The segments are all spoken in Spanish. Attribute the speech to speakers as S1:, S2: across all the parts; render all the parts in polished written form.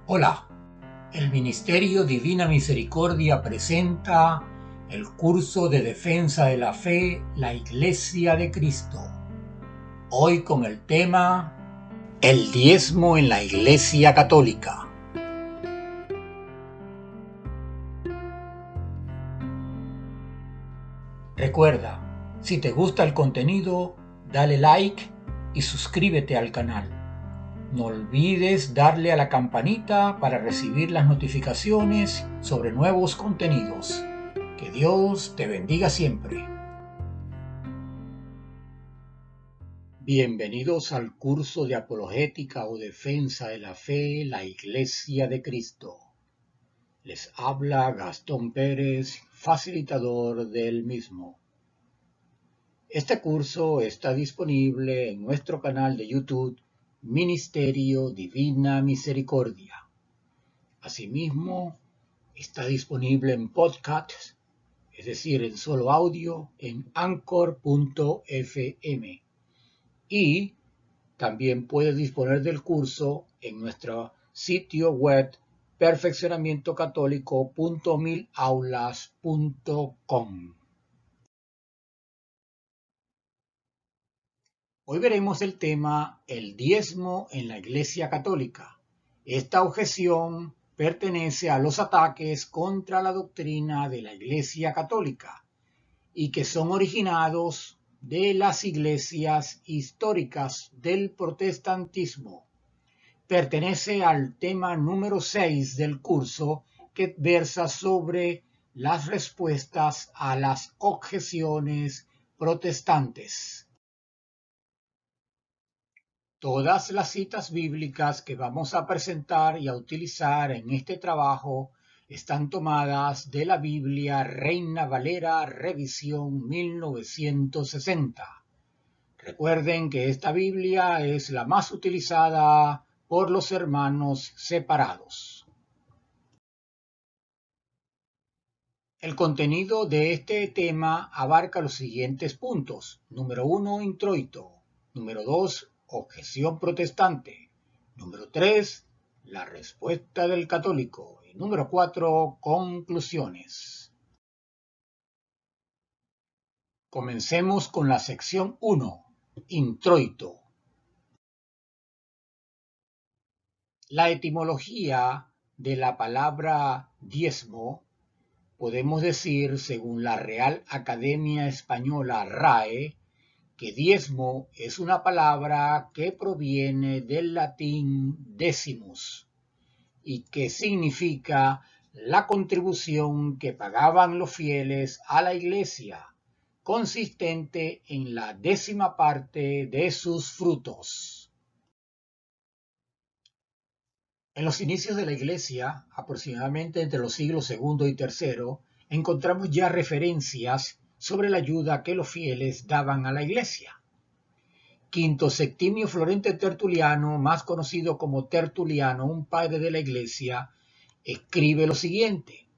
S1: Hola, el Ministerio Divina Misericordia presenta el curso de defensa de la fe, la Iglesia de Cristo. Hoy con el tema El diezmo en la Iglesia Católica. Recuerda, si te gusta el contenido, dale like y suscríbete al canal. No olvides darle a la campanita para recibir las notificaciones sobre nuevos contenidos. Que Dios te bendiga siempre. Bienvenidos al curso de apologética o defensa de la fe, la Iglesia de Cristo. Les habla Gastón Pérez, facilitador del mismo. Este curso está disponible en nuestro canal de YouTube, Ministerio Divina Misericordia. Asimismo, está disponible en podcast, es decir, en solo audio, en anchor.fm. Y también puedes disponer del curso en nuestro sitio web perfeccionamientocatólico.milaulas.com. Hoy veremos el tema el diezmo en la Iglesia Católica. Esta objeción pertenece a los ataques contra la doctrina de la Iglesia Católica y que son originados de las iglesias históricas del protestantismo. Pertenece al tema número 6 del curso, que versa sobre las respuestas a las objeciones protestantes. Todas las citas bíblicas que vamos a presentar y a utilizar en este trabajo están tomadas de la Biblia Reina Valera Revisión 1960. Recuerden que esta Biblia es la más utilizada por los hermanos separados. El contenido de este tema abarca los siguientes puntos. Número 1, introito. Número 2, objeción protestante. Número 3, la respuesta del católico. Y número 4, conclusiones. Comencemos con la sección 1, introito. La etimología de la palabra diezmo, podemos decir, según la Real Academia Española RAE, que diezmo es una palabra que proviene del latín decimus y que significa la contribución que pagaban los fieles a la Iglesia, consistente en la 10ª parte de sus frutos. En los inicios de la Iglesia, aproximadamente entre los siglos II y III, encontramos ya referencias sobre la ayuda que los fieles daban a la Iglesia. Quinto Septimio Florente Tertuliano, más conocido como Tertuliano, un padre de la Iglesia, escribe lo siguiente.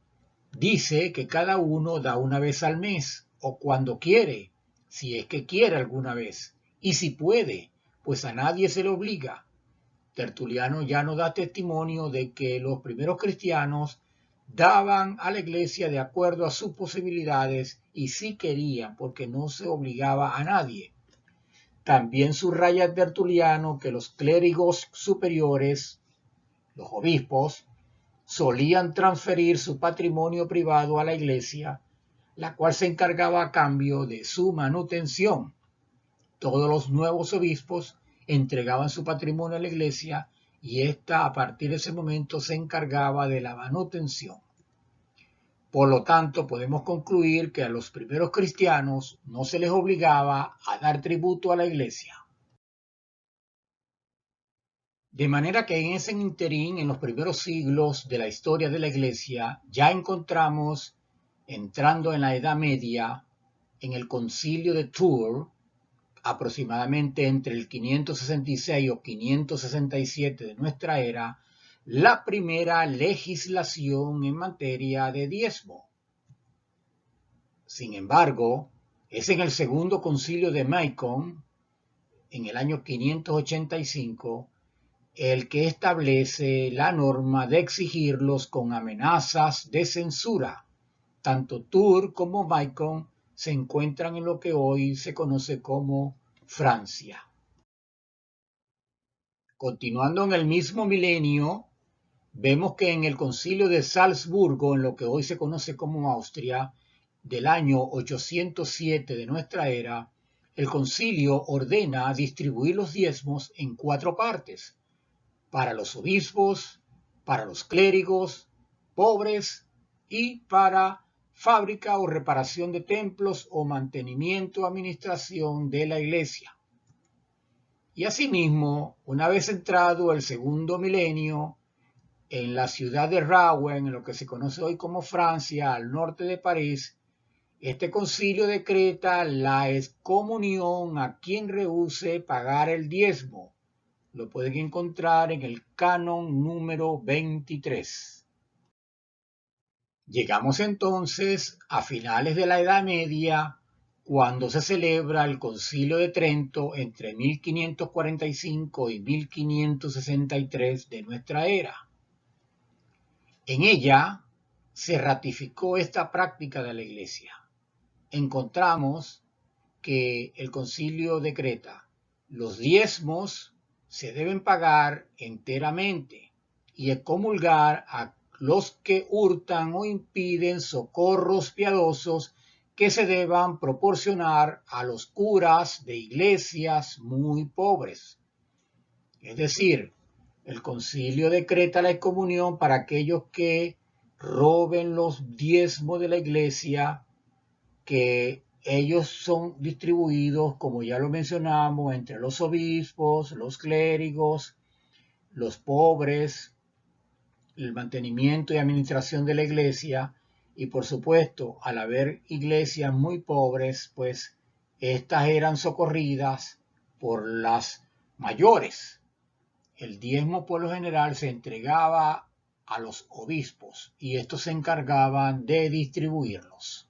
S1: Dice que cada uno da una vez al mes, o cuando quiere, si es que quiere alguna vez, y si puede, pues a nadie se le obliga. Tertuliano ya no da testimonio de que los primeros cristianos daban a la Iglesia de acuerdo a sus posibilidades y si querían, porque no se obligaba a nadie. También subraya Tertuliano que los clérigos superiores, los obispos, solían transferir su patrimonio privado a la Iglesia, la cual se encargaba a cambio de su manutención. Todos los nuevos obispos entregaban su patrimonio a la Iglesia y ésta a partir de ese momento se encargaba de la manutención. Por lo tanto, podemos concluir que a los primeros cristianos no se les obligaba a dar tributo a la Iglesia. De manera que en ese interín, en los primeros siglos de la historia de la Iglesia, ya encontramos, entrando en la Edad Media, en el Concilio de Tours, aproximadamente entre el 566 o 567 de nuestra era, la primera legislación en materia de diezmo. Sin embargo, es en el segundo concilio de Macon, en el año 585, el que establece la norma de exigirlos con amenazas de censura. Tanto Tours como Macon se encuentran en lo que hoy se conoce como Francia. Continuando en el mismo milenio, vemos que en el Concilio de Salzburgo, en lo que hoy se conoce como Austria, del año 807 de nuestra era, el concilio ordena distribuir los diezmos en 4 partes: para los obispos, para los clérigos, pobres y para fábrica o reparación de templos o mantenimiento o administración de la iglesia. Y asimismo, una vez entrado el segundo milenio, en la ciudad de Rouen, en lo que se conoce hoy como Francia, al norte de París, este concilio decreta la excomunión a quien rehúse pagar el diezmo. Lo pueden encontrar en el canon número 23. Llegamos entonces a finales de la Edad Media, cuando se celebra el Concilio de Trento entre 1545 y 1563 de nuestra era. En ella se ratificó esta práctica de la Iglesia. Encontramos que el concilio decreta: los diezmos se deben pagar enteramente y excomulgar a los que hurtan o impiden socorros piadosos que se deban proporcionar a los curas de iglesias muy pobres. Es decir, el concilio decreta la excomunión para aquellos que roben los diezmos de la iglesia, que ellos son distribuidos, como ya lo mencionamos, entre los obispos, los clérigos, los pobres, el mantenimiento y administración de la iglesia, y por supuesto, al haber iglesias muy pobres, pues estas eran socorridas por las mayores. El diezmo por lo general se entregaba a los obispos y estos se encargaban de distribuirlos.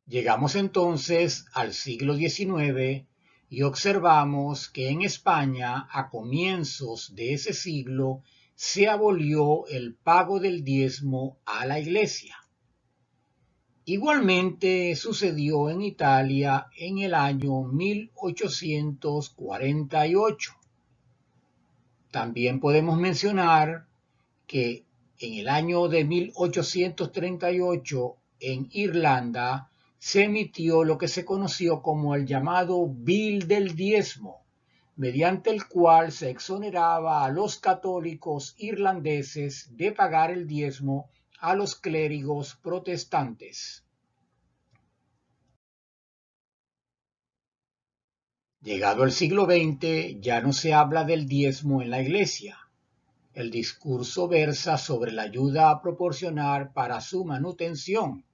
S1: Llegamos entonces al siglo XIX y observamos que en España, a comienzos de ese siglo, se abolió el pago del diezmo a la Iglesia. Igualmente sucedió en Italia en el año 1848. También podemos mencionar que en el año de 1838 en Irlanda se emitió lo que se conoció como el llamado Bill del Diezmo, mediante el cual se exoneraba a los católicos irlandeses de pagar el diezmo a los clérigos protestantes. Llegado el siglo XX, ya no se habla del diezmo en la Iglesia. El discurso versa sobre la ayuda a proporcionar para su manutención.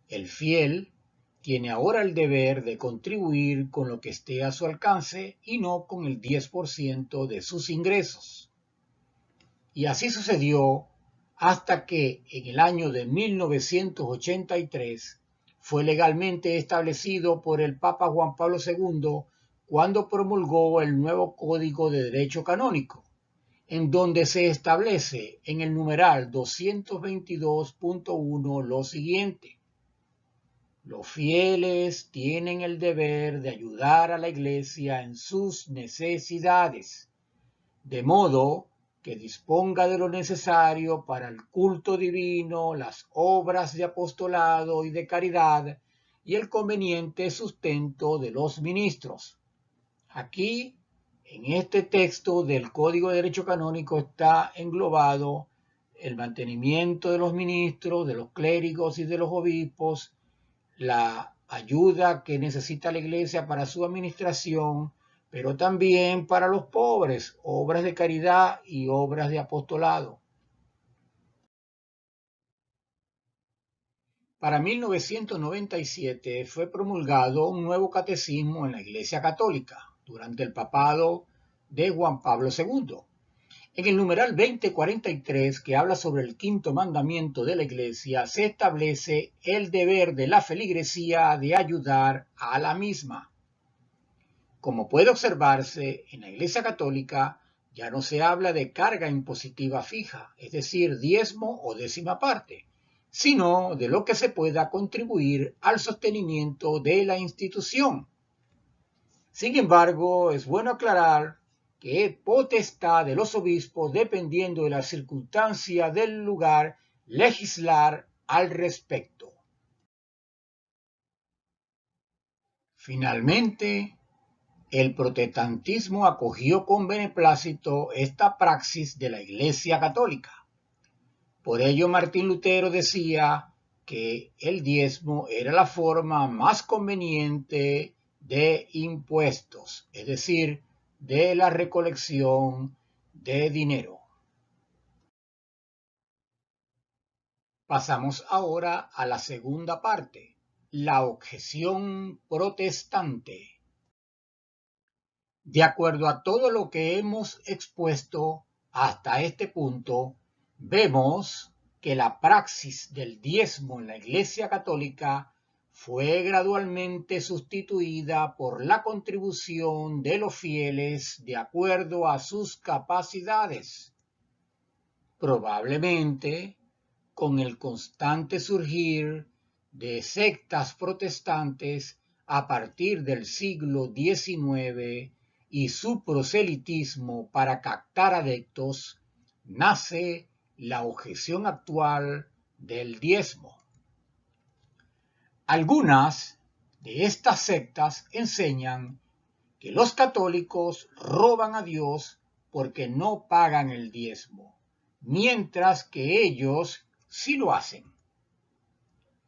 S1: El fiel tiene ahora el deber de contribuir con lo que esté a su alcance y no con el 10% de sus ingresos. Y así sucedió hasta que en el año de 1983 fue legalmente establecido por el Papa Juan Pablo II cuando promulgó el nuevo Código de Derecho Canónico, en donde se establece en el numeral 222.1 lo siguiente: los fieles tienen el deber de ayudar a la Iglesia en sus necesidades, de modo que disponga de lo necesario para el culto divino, las obras de apostolado y de caridad y el conveniente sustento de los ministros. Aquí, en este texto del Código de Derecho Canónico, está englobado el mantenimiento de los ministros, de los clérigos y de los obispos, la ayuda que necesita la Iglesia para su administración, pero también para los pobres, obras de caridad y obras de apostolado. Para 1997 fue promulgado un nuevo catecismo en la Iglesia Católica durante el papado de Juan Pablo II. En el numeral 2043, que habla sobre el quinto mandamiento de la Iglesia, se establece el deber de la feligresía de ayudar a la misma. Como puede observarse, en la Iglesia Católica ya no se habla de carga impositiva fija, es decir, diezmo o décima parte, sino de lo que se pueda contribuir al sostenimiento de la institución. Sin embargo, es bueno aclarar que es potestad de los obispos, dependiendo de la circunstancia del lugar, legislar al respecto. Finalmente, el protestantismo acogió con beneplácito esta praxis de la Iglesia Católica. Por ello, Martín Lutero decía que el diezmo era la forma más conveniente de impuestos, es decir, de la recolección de dinero. Pasamos ahora a la segunda parte, la objeción protestante. De acuerdo a todo lo que hemos expuesto hasta este punto, vemos que la praxis del diezmo en la Iglesia Católica fue gradualmente sustituida por la contribución de los fieles de acuerdo a sus capacidades. Probablemente, con el constante surgir de sectas protestantes a partir del siglo XIX y su proselitismo para captar adeptos, nace la objeción actual del diezmo. Algunas de estas sectas enseñan que los católicos roban a Dios porque no pagan el diezmo, mientras que ellos sí lo hacen.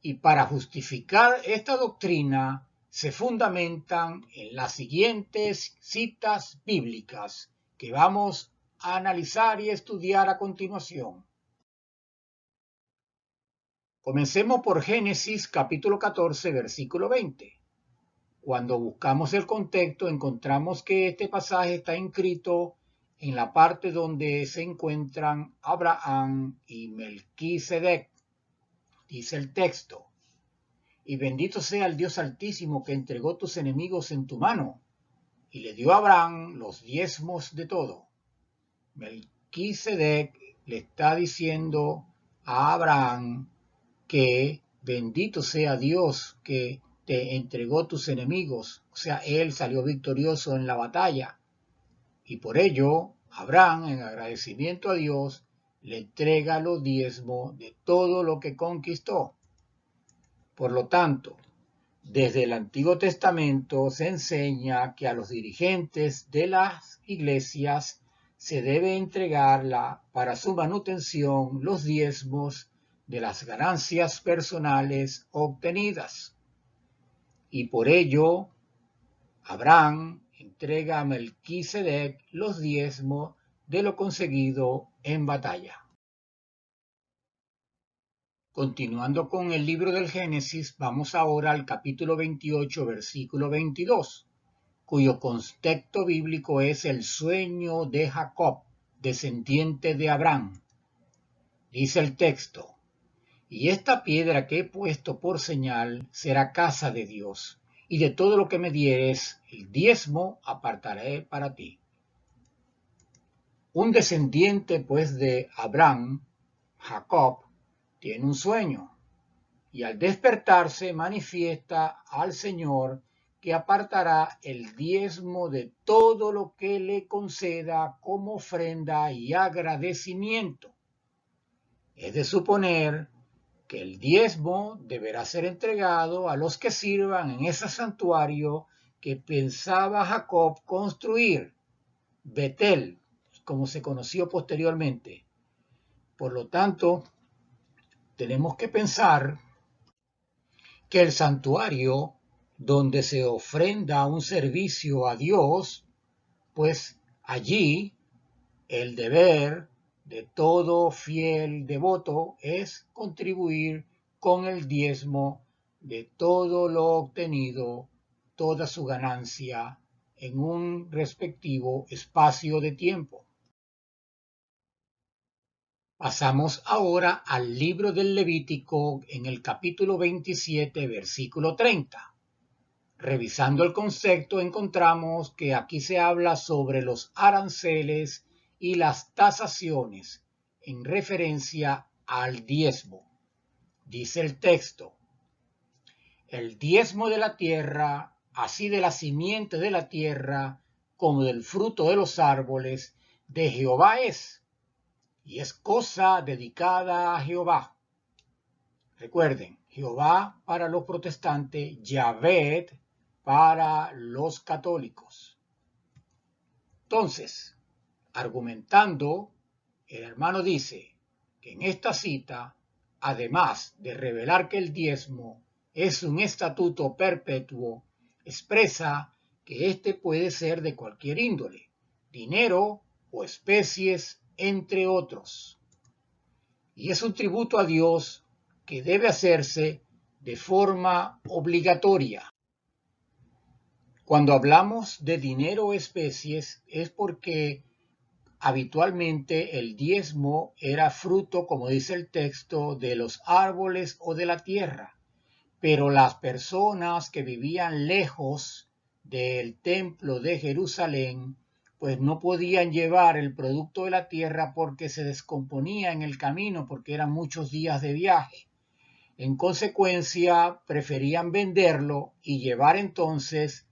S1: Y para justificar esta doctrina se fundamentan en las siguientes citas bíblicas que vamos a analizar y estudiar a continuación. Comencemos por Génesis capítulo 14, versículo 20. Cuando buscamos el contexto, encontramos que este pasaje está inscrito en la parte donde se encuentran Abraham y Melquisedec. Dice el texto: y bendito sea el Dios Altísimo que entregó tus enemigos en tu mano, y le dio a Abraham los diezmos de todo. Melquisedec le está diciendo a Abraham que bendito sea Dios que te entregó tus enemigos, o sea, él salió victorioso en la batalla. Y por ello, Abraham, en agradecimiento a Dios, le entrega los diezmos de todo lo que conquistó. Por lo tanto, desde el Antiguo Testamento se enseña que a los dirigentes de las iglesias se debe entregarla para su manutención los diezmos de las ganancias personales obtenidas. Y por ello, Abraham entrega a Melquisedec los diezmos de lo conseguido en batalla. Continuando con el libro del Génesis, vamos ahora al capítulo 28, versículo 22, cuyo contexto bíblico es el sueño de Jacob, descendiente de Abraham. Dice el texto: y esta piedra que he puesto por señal será casa de Dios, y de todo lo que me dieres, el diezmo apartaré para ti. Un descendiente, pues, de Abraham, Jacob, tiene un sueño, y al despertarse manifiesta al Señor que apartará el diezmo de todo lo que le conceda como ofrenda y agradecimiento. Es de suponer que el diezmo deberá ser entregado a los que sirvan en ese santuario que pensaba Jacob construir, Betel, como se conoció posteriormente. Por lo tanto, tenemos que pensar que el santuario donde se ofrenda un servicio a Dios, pues allí el deber de todo fiel devoto es contribuir con el diezmo de todo lo obtenido, toda su ganancia, en un respectivo espacio de tiempo. Pasamos ahora al libro del Levítico en el capítulo 27, versículo 30. Revisando el concepto, encontramos que aquí se habla sobre los aranceles y las tasaciones en referencia al diezmo. Dice el texto: el diezmo de la tierra, así de la simiente de la tierra como del fruto de los árboles, de Jehová es, y es cosa dedicada a Jehová. Recuerden, Jehová para los protestantes, Yahvé para los católicos. Entonces, argumentando, el hermano dice que en esta cita, además de revelar que el diezmo es un estatuto perpetuo, expresa que éste puede ser de cualquier índole, dinero o especies, entre otros. Y es un tributo a Dios que debe hacerse de forma obligatoria. Cuando hablamos de dinero o especies es porque habitualmente el diezmo era fruto, como dice el texto, de los árboles o de la tierra, pero las personas que vivían lejos del templo de Jerusalén, pues no podían llevar el producto de la tierra porque se descomponía en el camino, porque eran muchos días de viaje. En consecuencia, preferían venderlo y llevar entonces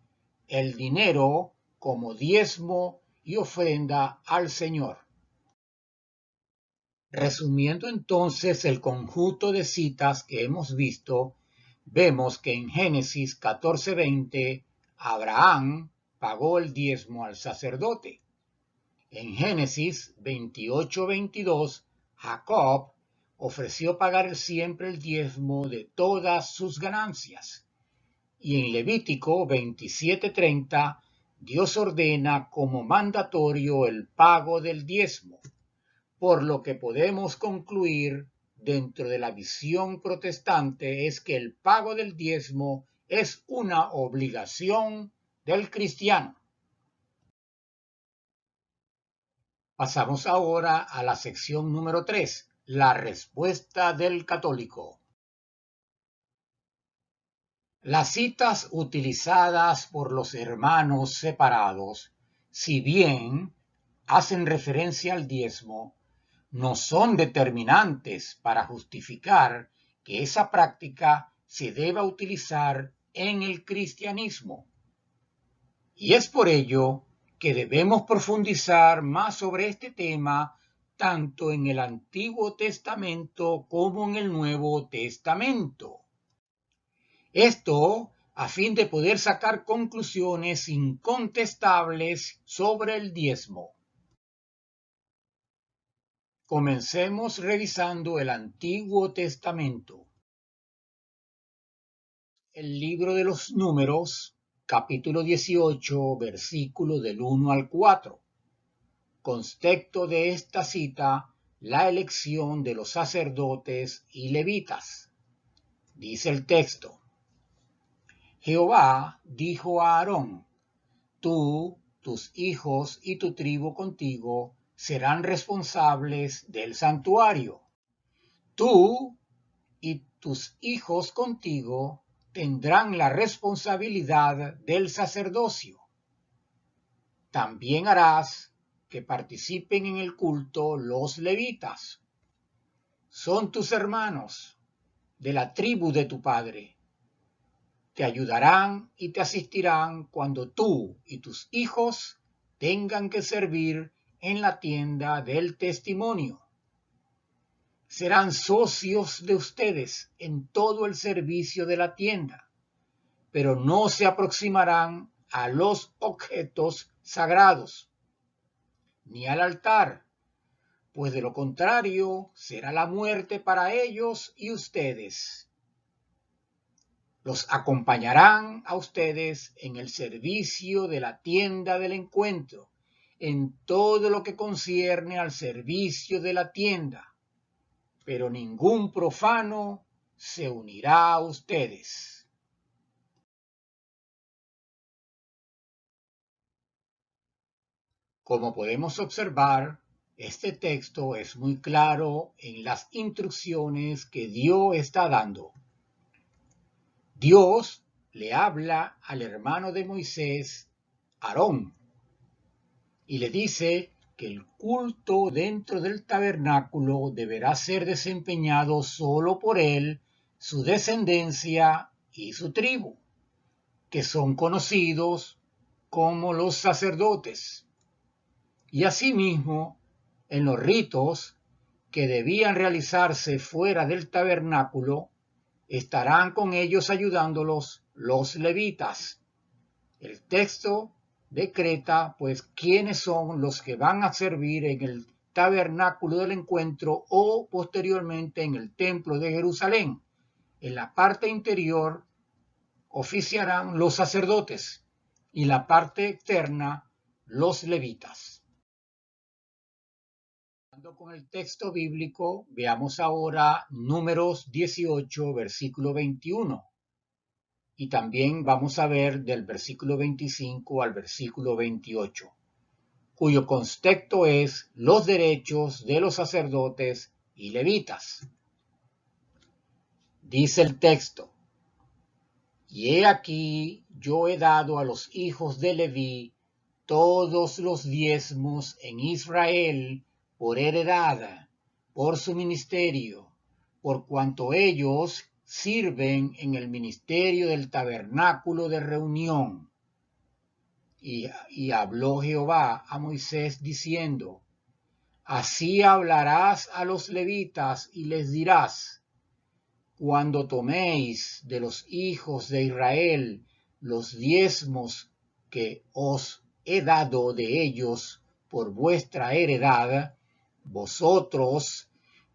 S1: el dinero como diezmo y ofrenda al Señor. Resumiendo entonces el conjunto de citas que hemos visto, vemos que en Génesis 14:20 Abraham pagó el diezmo al sacerdote. En Génesis 28:22 Jacob ofreció pagar siempre el diezmo de todas sus ganancias. Y en Levítico 27:30 Dios ordena como mandatorio el pago del diezmo, por lo que podemos concluir dentro de la visión protestante es que el pago del diezmo es una obligación del cristiano. Pasamos ahora a la sección número 3, la respuesta del católico. Las citas utilizadas por los hermanos separados, si bien hacen referencia al diezmo, no son determinantes para justificar que esa práctica se deba utilizar en el cristianismo. Y es por ello que debemos profundizar más sobre este tema tanto en el Antiguo Testamento como en el Nuevo Testamento. Esto a fin de poder sacar conclusiones incontestables sobre el diezmo. Comencemos revisando el Antiguo Testamento. El libro de los Números, capítulo 18, versículo del 1 al 4. Contexto de esta cita, la elección de los sacerdotes y levitas. Dice el texto: Jehová dijo a Aarón: tú, tus hijos y tu tribu contigo serán responsables del santuario. Tú y tus hijos contigo tendrán la responsabilidad del sacerdocio. También harás que participen en el culto los levitas. Son tus hermanos, de la tribu de tu padre. Te ayudarán y te asistirán cuando tú y tus hijos tengan que servir en la tienda del testimonio. Serán socios de ustedes en todo el servicio de la tienda, pero no se aproximarán a los objetos sagrados, ni al altar, pues de lo contrario será la muerte para ellos y ustedes. Los acompañarán a ustedes en el servicio de la tienda del encuentro, en todo lo que concierne al servicio de la tienda, pero ningún profano se unirá a ustedes. Como podemos observar, este texto es muy claro en las instrucciones que Dios está dando. Dios le habla al hermano de Moisés, Aarón, y le dice que el culto dentro del tabernáculo deberá ser desempeñado solo por él, su descendencia y su tribu, que son conocidos como los sacerdotes. Y asimismo, en los ritos que debían realizarse fuera del tabernáculo, estarán con ellos ayudándolos los levitas. El texto decreta, pues, quiénes son los que van a servir en el tabernáculo del encuentro o posteriormente en el templo de Jerusalén. En la parte interior oficiarán los sacerdotes y la parte externa los levitas. Con el texto bíblico, veamos ahora Números 18, versículo 21. Y también vamos a ver del versículo 25 al versículo 28, cuyo contexto es los derechos de los sacerdotes y levitas. Dice el texto: y he aquí, yo he dado a los hijos de Leví todos los diezmos en Israel por heredad, por su ministerio, por cuanto ellos sirven en el ministerio del tabernáculo de reunión. Y habló Jehová a Moisés diciendo: así hablarás a los levitas y les dirás: cuando toméis de los hijos de Israel los diezmos que os he dado de ellos por vuestra heredad, vosotros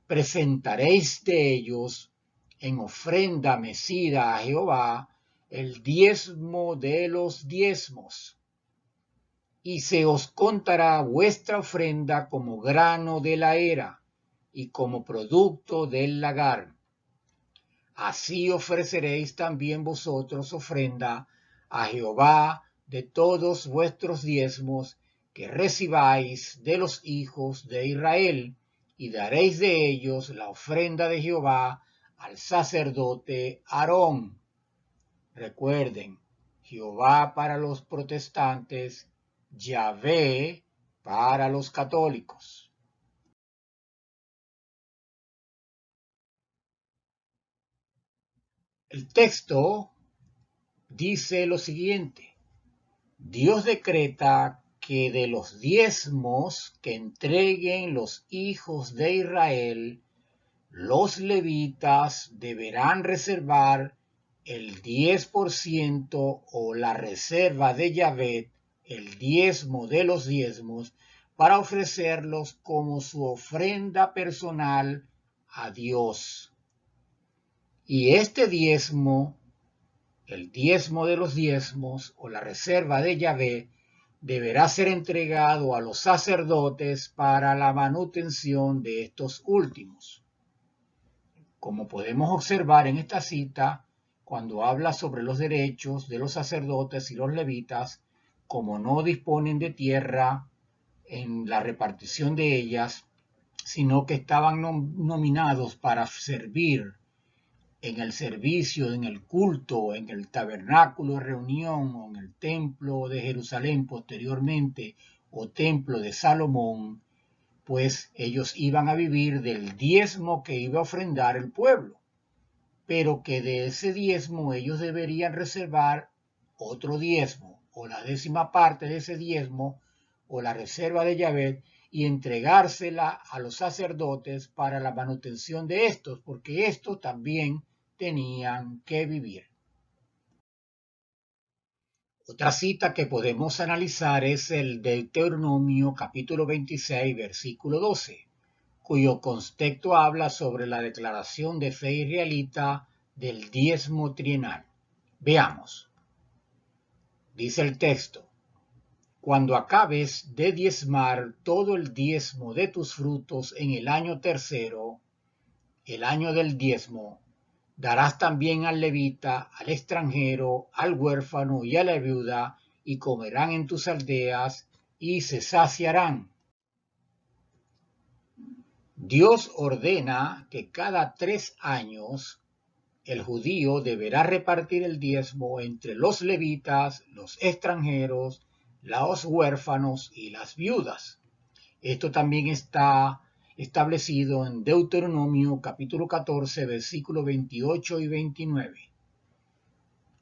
S1: presentaréis de ellos en ofrenda mecida a Jehová el diezmo de los diezmos, y se os contará vuestra ofrenda como grano de la era y como producto del lagar. Así ofreceréis también vosotros ofrenda a Jehová de todos vuestros diezmos que recibáis de los hijos de Israel, y daréis de ellos la ofrenda de Jehová al sacerdote Aarón. Recuerden, Jehová para los protestantes, Yahvé para los católicos. El texto dice lo siguiente: Dios decreta que de los diezmos que entreguen los hijos de Israel, los levitas deberán reservar el 10% o la reserva de Yahvé, el diezmo de los diezmos, para ofrecerlos como su ofrenda personal a Dios. Y este diezmo, el diezmo de los diezmos o la reserva de Yahvé, deberá ser entregado a los sacerdotes para la manutención de estos últimos. Como podemos observar en esta cita, cuando habla sobre los derechos de los sacerdotes y los levitas, como no disponen de tierra en la repartición de ellas, sino que estaban nominados para servir en el servicio, en el culto, en el tabernáculo de reunión o en el templo de Jerusalén posteriormente o templo de Salomón, pues ellos iban a vivir del diezmo que iba a ofrendar el pueblo, pero que de ese diezmo ellos deberían reservar otro diezmo o la 10ª parte de ese diezmo o la reserva de Yahvé y entregársela a los sacerdotes para la manutención de estos, porque estos también tenían que vivir. Otra cita que podemos analizar es el Deuteronomio capítulo 26, versículo 12, cuyo contexto habla sobre la declaración de fe israelita del diezmo trienal. Veamos. Dice el texto: cuando acabes de diezmar todo el diezmo de tus frutos en el año tercero, el año del diezmo, darás también al levita, al extranjero, al huérfano y a la viuda, y comerán en tus aldeas y se saciarán. Dios ordena que cada 3 años el judío deberá repartir el diezmo entre los levitas, los extranjeros, los huérfanos y las viudas. Esto también está establecido en Deuteronomio capítulo 14, versículos 28 y 29.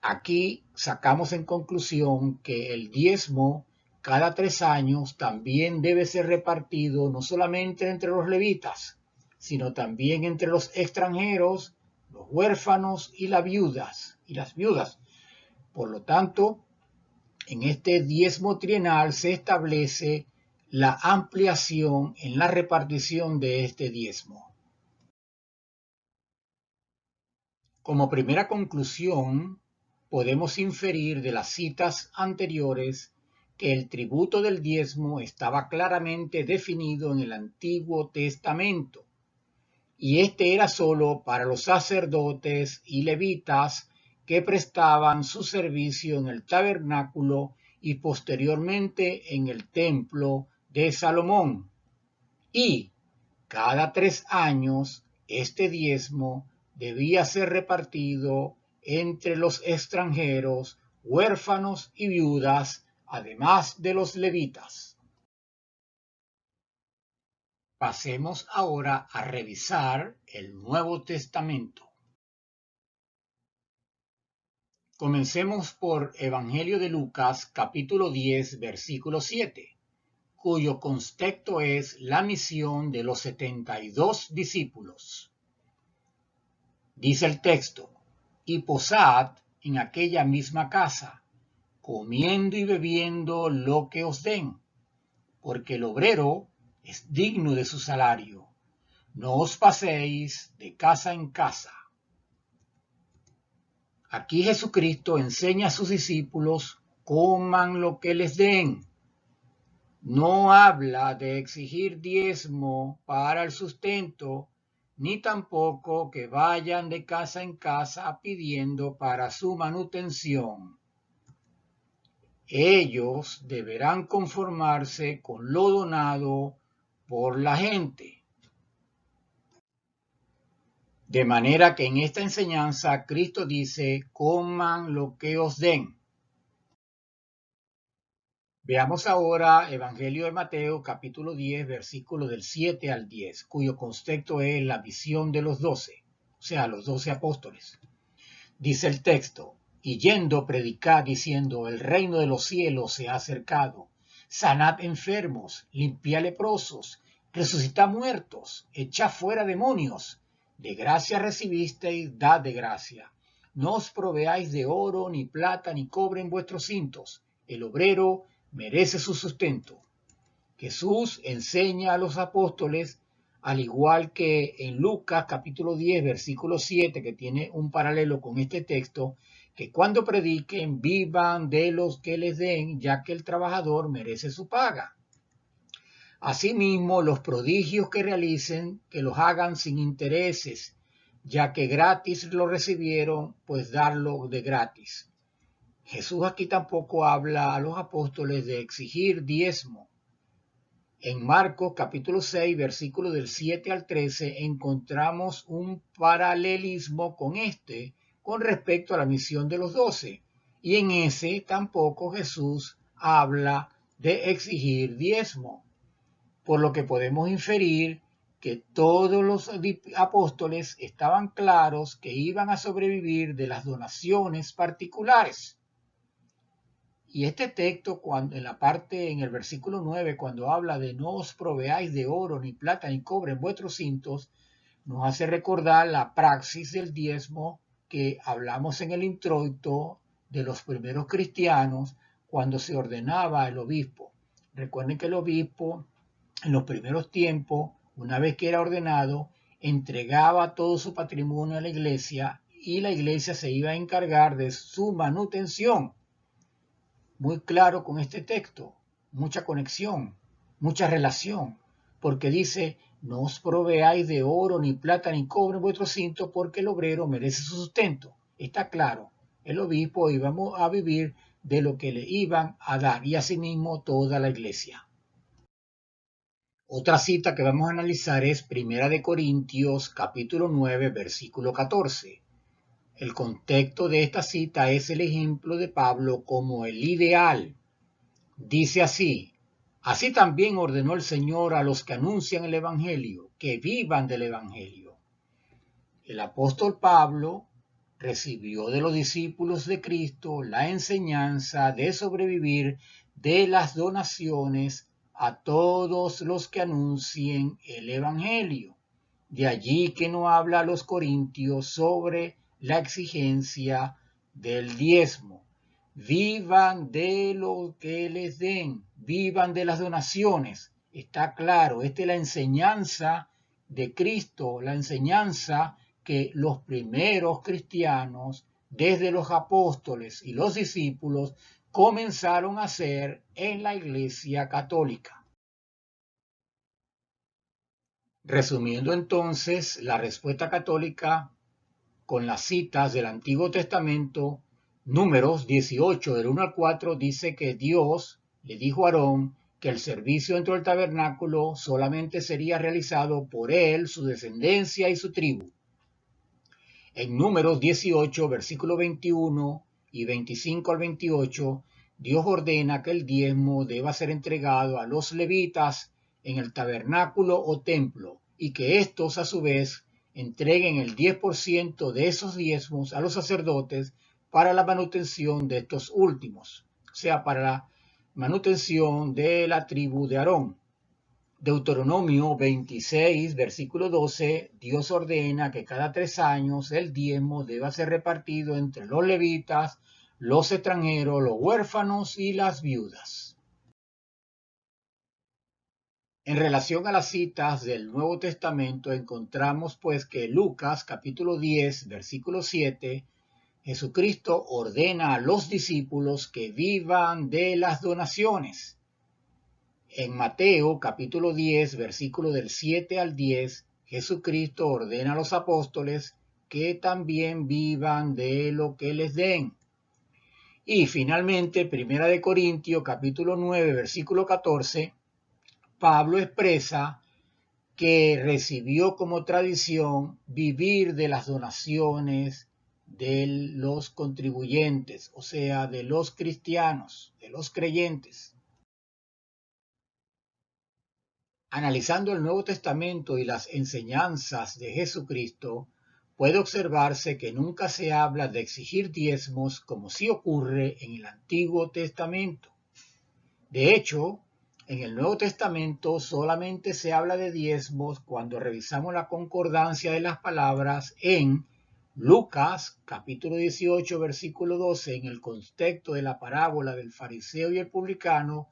S1: Aquí sacamos en conclusión que el diezmo cada 3 años también debe ser repartido no solamente entre los levitas, sino también entre los extranjeros, los huérfanos y las viudas. Por lo tanto, en este diezmo trienal se establece la ampliación en la repartición de este diezmo. Como primera conclusión, podemos inferir de las citas anteriores que el tributo del diezmo estaba claramente definido en el Antiguo Testamento, y este era solo para los sacerdotes y levitas que prestaban su servicio en el tabernáculo y posteriormente en el templo de Salomón. Y cada 3 años este diezmo debía ser repartido entre los extranjeros, huérfanos y viudas, además de los levitas. Pasemos ahora a revisar el Nuevo Testamento. Comencemos por Evangelio de Lucas, capítulo 10, versículo 7, cuyo contexto es la misión de los 72 discípulos. Dice el texto: y posad en aquella misma casa, comiendo y bebiendo lo que os den, porque el obrero es digno de su salario. No os paséis de casa en casa. Aquí Jesucristo enseña a sus discípulos: coman lo que les den. No habla de exigir diezmo para el sustento, ni tampoco que vayan de casa en casa pidiendo para su manutención. Ellos deberán conformarse con lo donado por la gente. De manera que en esta enseñanza Cristo dice: coman lo que os den. Veamos ahora Evangelio de Mateo, capítulo 10, versículos del 7 al 10, cuyo contexto es la visión de los 12, o sea, los 12 apóstoles. Dice el texto: y yendo predicad diciendo: el reino de los cielos se ha acercado. Sanad enfermos, limpiad leprosos, resucitad muertos, echad fuera demonios. De gracia recibisteis, dad de gracia. No os proveáis de oro, ni plata, ni cobre en vuestros cintos. El obrero merece su sustento. Jesús enseña a los apóstoles, al igual que en Lucas capítulo 10, versículo 7, que tiene un paralelo con este texto, que cuando prediquen vivan de los que les den, ya que el trabajador merece su paga. Asimismo, los prodigios que realicen, que los hagan sin intereses, ya que gratis lo recibieron, pues darlo de gratis. Jesús aquí tampoco habla a los apóstoles de exigir diezmo. En Marcos capítulo 6, versículos del 7 al 13, encontramos un paralelismo con respecto a la misión de los 12. Y en ese tampoco Jesús habla de exigir diezmo. Por lo que podemos inferir que todos los apóstoles estaban claros que iban a sobrevivir de las donaciones particulares. Y este texto, cuando en el versículo 9, cuando habla de no os proveáis de oro, ni plata, ni cobre en vuestros cintos, nos hace recordar la praxis del diezmo que hablamos en el introito de los primeros cristianos cuando se ordenaba el obispo. Recuerden que el obispo, en los primeros tiempos, una vez que era ordenado, entregaba todo su patrimonio a la iglesia y la iglesia se iba a encargar de su manutención. Muy claro con este texto, mucha conexión, mucha relación, porque dice: no os proveáis de oro, ni plata, ni cobre en vuestro cinto, porque el obrero merece su sustento. Está claro, el obispo iba a vivir de lo que le iban a dar, y asimismo toda la iglesia. Otra cita que vamos a analizar es Primera de Corintios, capítulo 9, versículo 14. El contexto de esta cita es el ejemplo de Pablo como el ideal. Dice así: así también ordenó el Señor a los que anuncian el Evangelio, que vivan del Evangelio. El apóstol Pablo recibió de los discípulos de Cristo la enseñanza de sobrevivir de las donaciones a todos los que anuncien el Evangelio. De allí que no habla a los corintios sobre la exigencia del diezmo. Vivan de lo que les den, vivan de las donaciones. Está claro, esta es la enseñanza de Cristo, la enseñanza que los primeros cristianos, desde los apóstoles y los discípulos, comenzaron a hacer en la Iglesia católica. Resumiendo entonces la respuesta católica con las citas del Antiguo Testamento, Números 18 del 1 al 4 dice que Dios le dijo a Aarón que el servicio dentro del tabernáculo solamente sería realizado por él, su descendencia y su tribu. En Números 18, versículo 21 y 25 al 28, Dios ordena que el diezmo deba ser entregado a los levitas en el tabernáculo o templo y que estos a su vez entreguen el 10% de esos diezmos a los sacerdotes para la manutención de estos últimos, o sea, para la manutención de la tribu de Aarón. Deuteronomio 26, versículo 12, Dios ordena que cada 3 años el diezmo deba ser repartido entre los levitas, los extranjeros, los huérfanos y las viudas. En relación a las citas del Nuevo Testamento, encontramos pues que Lucas capítulo 10, versículo 7, Jesucristo ordena a los discípulos que vivan de las donaciones. En Mateo capítulo 10, versículo del 7 al 10, Jesucristo ordena a los apóstoles que también vivan de lo que les den. Y finalmente, Primera de Corintios capítulo 9, versículo 14, Pablo expresa que recibió como tradición vivir de las donaciones de los contribuyentes, o sea, de los cristianos, de los creyentes. Analizando el Nuevo Testamento y las enseñanzas de Jesucristo, puede observarse que nunca se habla de exigir diezmos como sí ocurre en el Antiguo Testamento. De hecho, en el Nuevo Testamento solamente se habla de diezmos cuando revisamos la concordancia de las palabras en Lucas capítulo 18 versículo 12 en el contexto de la parábola del fariseo y el publicano,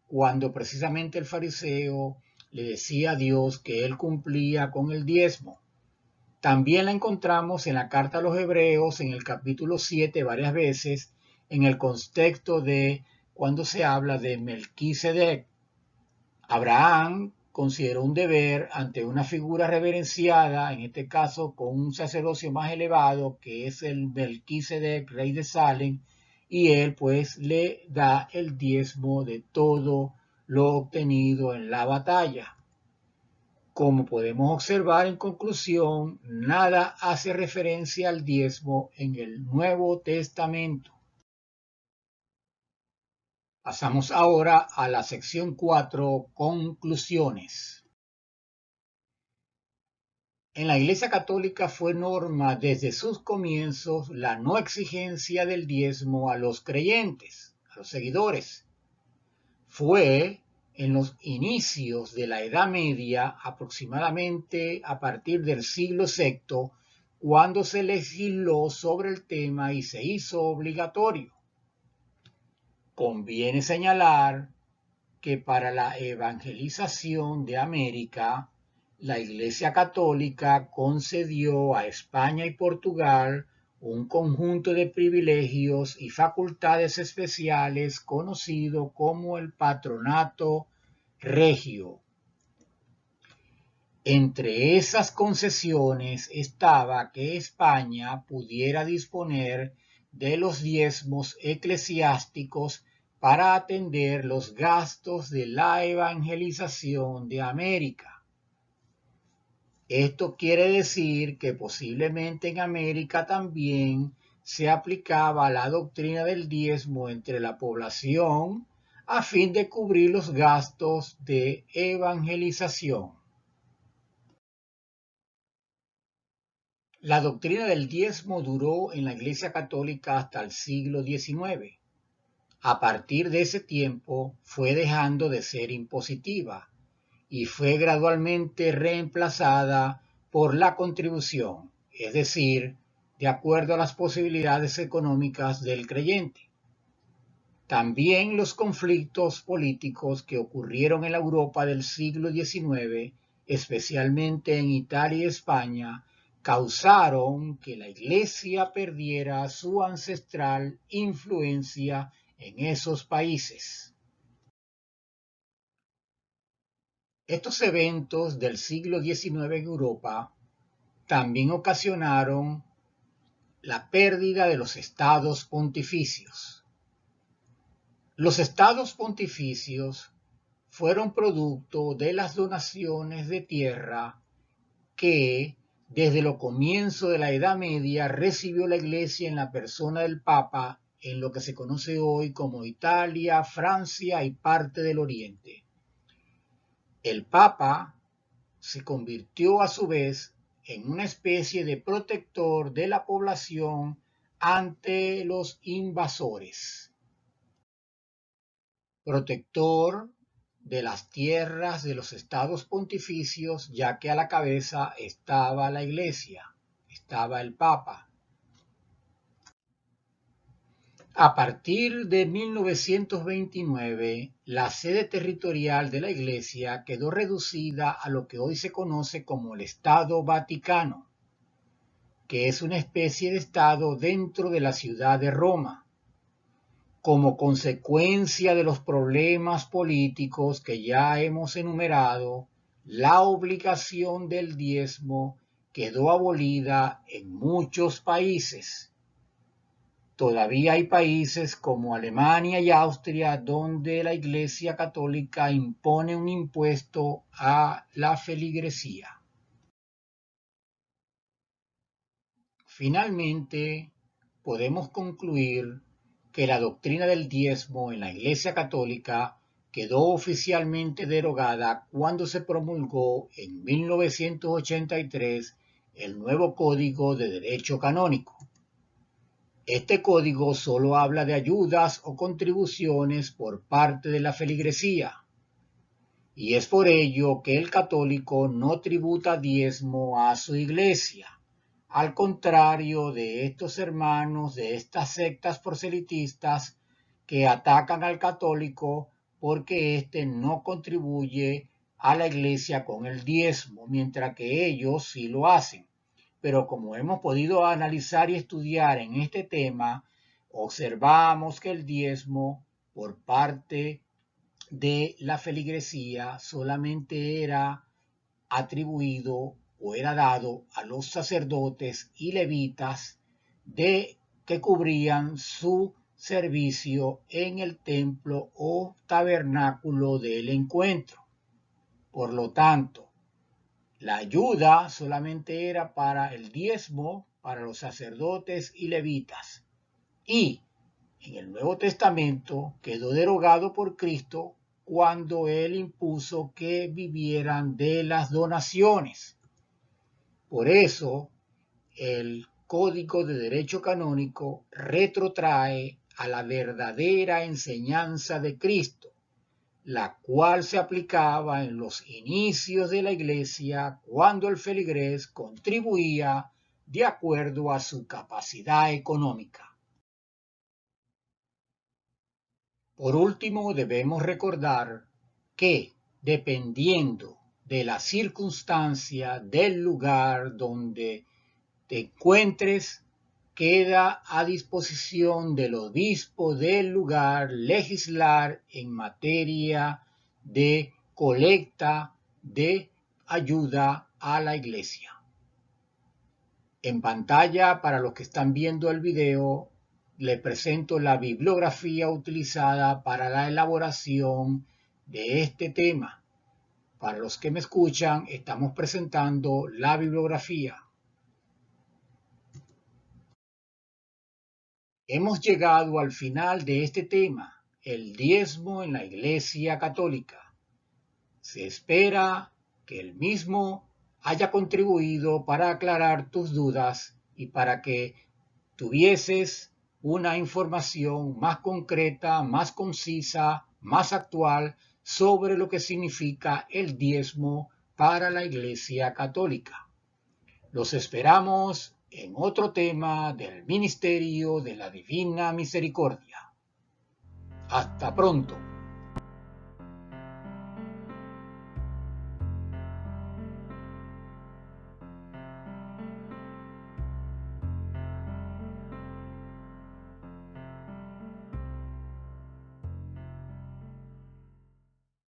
S1: cuando precisamente el fariseo le decía a Dios que él cumplía con el diezmo. También la encontramos en la carta a los Hebreos en el capítulo 7 varias veces en el contexto de cuando se habla de Melquisedec. Abraham consideró un deber ante una figura reverenciada, en este caso con un sacerdocio más elevado, que es el Melquisedec, rey de Salem, y él pues le da el diezmo de todo lo obtenido en la batalla. Como podemos observar en conclusión, nada hace referencia al diezmo en el Nuevo Testamento. Pasamos ahora a la sección 4, conclusiones. En la Iglesia Católica fue norma desde sus comienzos la no exigencia del diezmo a los creyentes, a los seguidores. Fue en los inicios de la Edad Media, aproximadamente a partir del siglo VI, cuando se legisló sobre el tema y se hizo obligatorio. Conviene señalar que para la evangelización de América, la Iglesia Católica concedió a España y Portugal un conjunto de privilegios y facultades especiales conocido como el Patronato Regio. Entre esas concesiones estaba que España pudiera disponer de los diezmos eclesiásticos para atender los gastos de la evangelización de América. Esto quiere decir que posiblemente en América también se aplicaba la doctrina del diezmo entre la población a fin de cubrir los gastos de evangelización. La doctrina del diezmo duró en la Iglesia Católica hasta el siglo XIX. A partir de ese tiempo fue dejando de ser impositiva y fue gradualmente reemplazada por la contribución, es decir, de acuerdo a las posibilidades económicas del creyente. También los conflictos políticos que ocurrieron en la Europa del siglo XIX, especialmente en Italia y España, causaron que la Iglesia perdiera su ancestral influencia en esos países. Estos eventos del siglo XIX en Europa también ocasionaron la pérdida de los estados pontificios. Los estados pontificios fueron producto de las donaciones de tierra que, desde los comienzos de la Edad Media, recibió la Iglesia en la persona del Papa en lo que se conoce hoy como Italia, Francia y parte del Oriente. El Papa se convirtió a su vez en una especie de protector de la población ante los invasores, protector de las tierras de los estados pontificios, ya que a la cabeza estaba la Iglesia, estaba el Papa. A partir de 1929, la sede territorial de la Iglesia quedó reducida a lo que hoy se conoce como el Estado Vaticano, que es una especie de Estado dentro de la ciudad de Roma. Como consecuencia de los problemas políticos que ya hemos enumerado, la obligación del diezmo quedó abolida en muchos países. Todavía hay países como Alemania y Austria donde la Iglesia Católica impone un impuesto a la feligresía. Finalmente, podemos concluir que la doctrina del diezmo en la Iglesia Católica quedó oficialmente derogada cuando se promulgó en 1983 el nuevo Código de Derecho Canónico. Este código solo habla de ayudas o contribuciones por parte de la feligresía, y es por ello que el católico no tributa diezmo a su iglesia, al contrario de estos hermanos de estas sectas proselitistas que atacan al católico porque éste no contribuye a la iglesia con el diezmo, mientras que ellos sí lo hacen. Pero como hemos podido analizar y estudiar en este tema, observamos que el diezmo por parte de la feligresía solamente era atribuido o era dado a los sacerdotes y levitas que cubrían su servicio en el templo o tabernáculo del encuentro. Por lo tanto, la ayuda solamente era para el diezmo, para los sacerdotes y levitas. Y en el Nuevo Testamento quedó derogado por Cristo cuando Él impuso que vivieran de las donaciones. Por eso, el Código de Derecho Canónico retrotrae a la verdadera enseñanza de Cristo, la cual se aplicaba en los inicios de la Iglesia cuando el feligrés contribuía de acuerdo a su capacidad económica. Por último, debemos recordar que, dependiendo de la circunstancia del lugar donde te encuentres, queda a disposición del obispo del lugar legislar en materia de colecta de ayuda a la iglesia. En pantalla, para los que están viendo el video, le presento la bibliografía utilizada para la elaboración de este tema. Para los que me escuchan, estamos presentando la bibliografía. Hemos llegado al final de este tema, el diezmo en la Iglesia Católica. Se espera que el mismo haya contribuido para aclarar tus dudas y para que tuvieses una información más concreta, más concisa, más actual sobre lo que significa el diezmo para la Iglesia Católica. Los esperamos en otro tema del Ministerio de la Divina Misericordia. Hasta pronto.